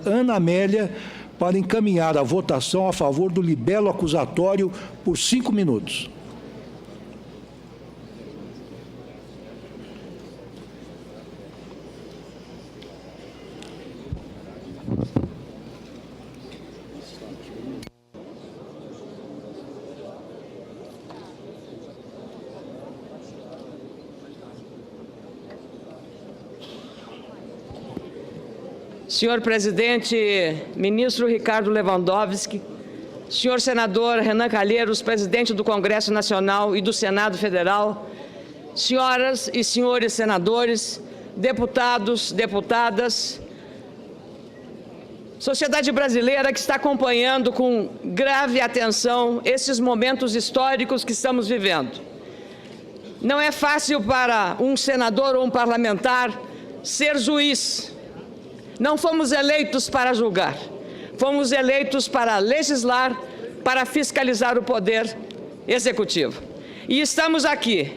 Ana Amélia para encaminhar a votação a favor do libelo acusatório por 5 minutos. Senhor presidente, ministro Ricardo Lewandowski, senhor senador Renan Calheiros, presidente do Congresso Nacional e do Senado Federal, senhoras e senhores senadores, deputados, deputadas, sociedade brasileira que está acompanhando com grave atenção esses momentos históricos que estamos vivendo. Não é fácil para um senador ou um parlamentar ser juiz. Não fomos eleitos para julgar, fomos eleitos para legislar, para fiscalizar o poder executivo. E estamos aqui,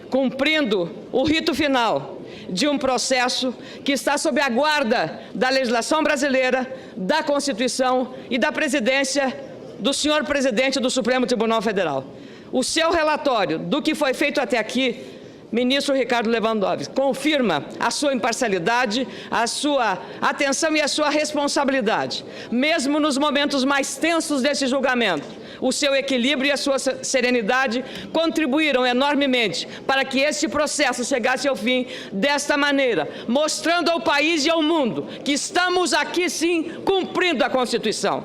cumprindo o rito final de um processo que está sob a guarda da legislação brasileira, da Constituição e da presidência do senhor presidente do Supremo Tribunal Federal. O seu relatório do que foi feito até aqui, ministro Ricardo Lewandowski, confirma a sua imparcialidade, a sua atenção e a sua responsabilidade. Mesmo nos momentos mais tensos desse julgamento, o seu equilíbrio e a sua serenidade contribuíram enormemente para que este processo chegasse ao fim desta maneira, mostrando ao país e ao mundo que estamos aqui, sim, cumprindo a Constituição.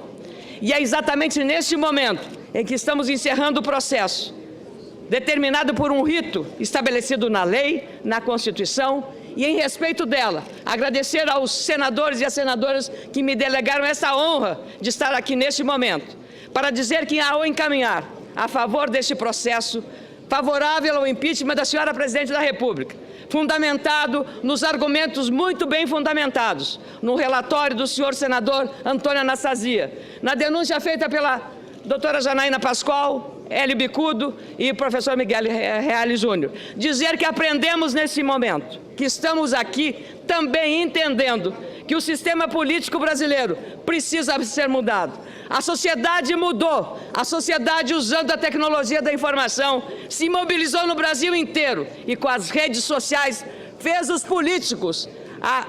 E é exatamente neste momento em que estamos encerrando o processo, determinado por um rito estabelecido na lei, na Constituição, e em respeito dela, agradecer aos senadores e às senadoras que me delegaram essa honra de estar aqui neste momento, para dizer que ao encaminhar a favor deste processo, favorável ao impeachment da senhora Presidente da República, fundamentado nos argumentos muito bem fundamentados, no relatório do senhor senador Antônio Anastasia, na denúncia feita pela doutora Janaína Pascoal, Hélio Bicudo e o professor Miguel Reale Júnior. Dizer que aprendemos nesse momento, que estamos aqui também entendendo que o sistema político brasileiro precisa ser mudado. A sociedade mudou, a sociedade, usando a tecnologia da informação, se mobilizou no Brasil inteiro e com as redes sociais fez os políticos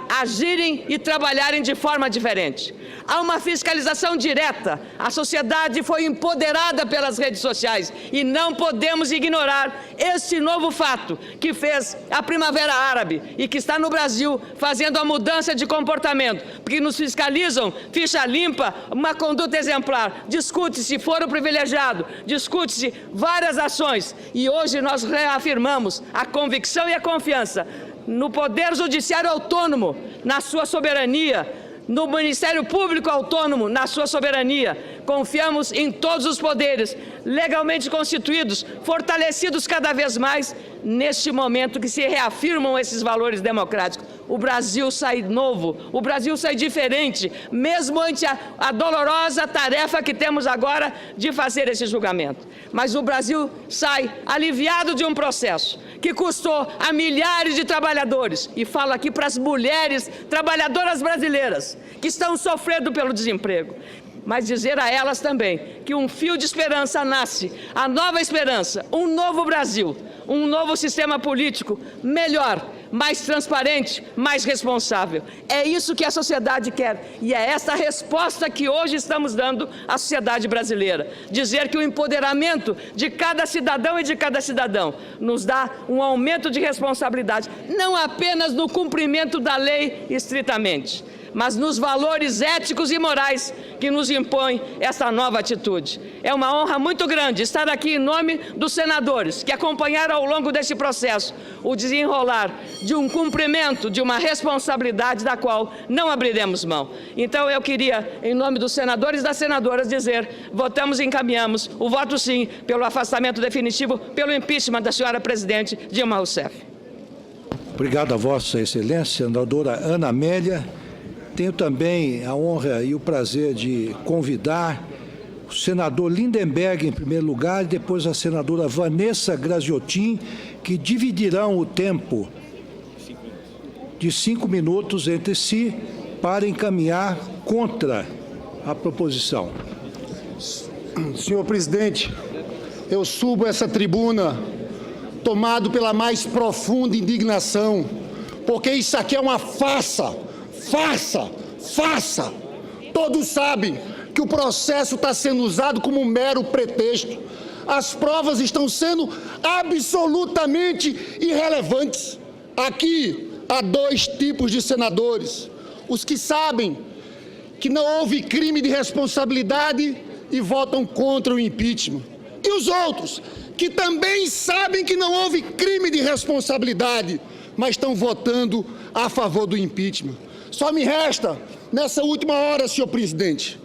agirem e trabalharem de forma diferente. Há uma fiscalização direta, a sociedade foi empoderada pelas redes sociais e não podemos ignorar esse novo fato que fez a Primavera Árabe e que está no Brasil fazendo a mudança de comportamento, porque nos fiscalizam, ficha limpa, uma conduta exemplar, discute-se foro privilegiado, discute-se várias ações e hoje nós reafirmamos a convicção e a confiança no Poder Judiciário autônomo, na sua soberania, no Ministério Público autônomo, na sua soberania. Confiamos em todos os poderes legalmente constituídos, fortalecidos cada vez mais neste momento que se reafirmam esses valores democráticos. O Brasil sai novo, o Brasil sai diferente, mesmo ante a dolorosa tarefa que temos agora de fazer esse julgamento. Mas o Brasil sai aliviado de um processo que custou a milhares de trabalhadores, e falo aqui para as mulheres trabalhadoras brasileiras que estão sofrendo pelo desemprego, mas dizer a elas também que um fio de esperança nasce, a nova esperança, um novo Brasil, um novo sistema político melhor, mais transparente, mais responsável. É isso que a sociedade quer e é essa resposta que hoje estamos dando à sociedade brasileira. Dizer que o empoderamento de cada cidadão e de cada cidadão nos dá um aumento de responsabilidade, não apenas no cumprimento da lei estritamente, mas nos valores éticos e morais que nos impõem essa nova atitude. É uma honra muito grande estar aqui em nome dos senadores que acompanharam ao longo desse processo o desenrolar de um cumprimento, de uma responsabilidade da qual não abriremos mão. Então eu queria, em nome dos senadores e das senadoras, dizer: votamos e encaminhamos o voto sim pelo afastamento definitivo, pelo impeachment da senhora presidente Dilma Rousseff. Obrigado a Vossa Excelência, senadora Ana Amélia. Tenho também a honra e o prazer de convidar o senador Lindenberg, em primeiro lugar, e depois a senadora Vanessa Graziotin, que dividirão o tempo de 5 minutos entre si para encaminhar contra a proposição. Senhor presidente, eu subo essa tribuna tomado pela mais profunda indignação, porque isso aqui é uma farsa, farsa, farsa. Todos sabem que o processo está sendo usado como um mero pretexto. As provas estão sendo absolutamente irrelevantes. Aqui há dois tipos de senadores: os que sabem que não houve crime de responsabilidade e votam contra o impeachment, e os outros que também sabem que não houve crime de responsabilidade, mas estão votando a favor do impeachment. Só me resta, nessa última hora, senhor presidente,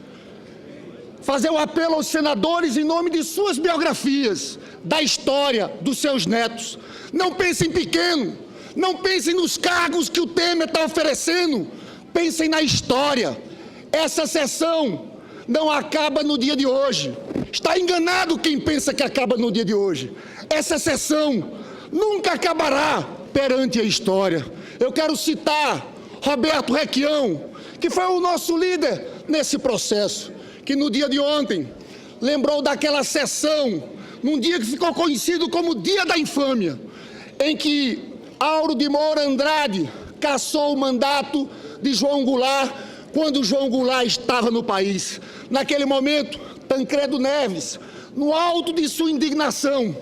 fazer um apelo aos senadores em nome de suas biografias, da história dos seus netos. Não pensem pequeno, não pensem nos cargos que o Temer está oferecendo, pensem na história. Essa sessão não acaba no dia de hoje. Está enganado quem pensa que acaba no dia de hoje. Essa sessão nunca acabará perante a história. Eu quero citar Roberto Requião, que foi o nosso líder nesse processo, que no dia de ontem lembrou daquela sessão, num dia que ficou conhecido como Dia da Infâmia, em que Auro de Moura Andrade cassou o mandato de João Goulart, quando João Goulart estava no país. Naquele momento, Tancredo Neves, no alto de sua indignação,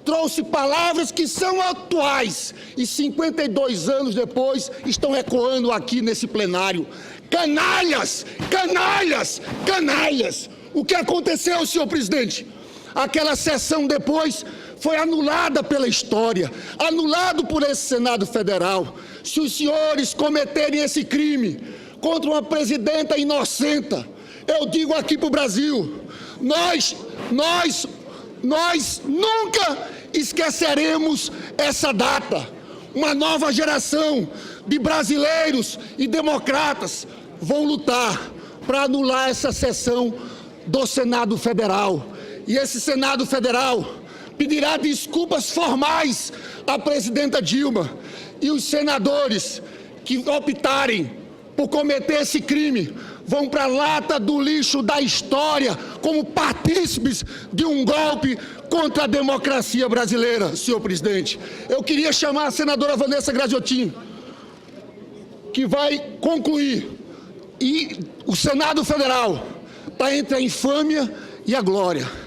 trouxe palavras que são atuais e 52 anos depois estão ecoando aqui nesse plenário. Canalhas, canalhas, canalhas. O que aconteceu, senhor presidente? Aquela sessão depois foi anulada pela história, anulado por esse Senado Federal. Se os senhores cometerem esse crime contra uma presidenta inocenta, eu digo aqui para o Brasil, nós nunca esqueceremos essa data. Uma nova geração de brasileiros e democratas vão lutar para anular essa sessão do Senado Federal. E esse Senado Federal pedirá desculpas formais à presidenta Dilma. E os senadores que optarem por cometer esse crime vão para a lata do lixo da história como partícipes de um golpe contra a democracia brasileira, senhor presidente. Eu queria chamar a senadora Vanessa Graziotin, que vai concluir. E o Senado Federal está entre a infâmia e a glória.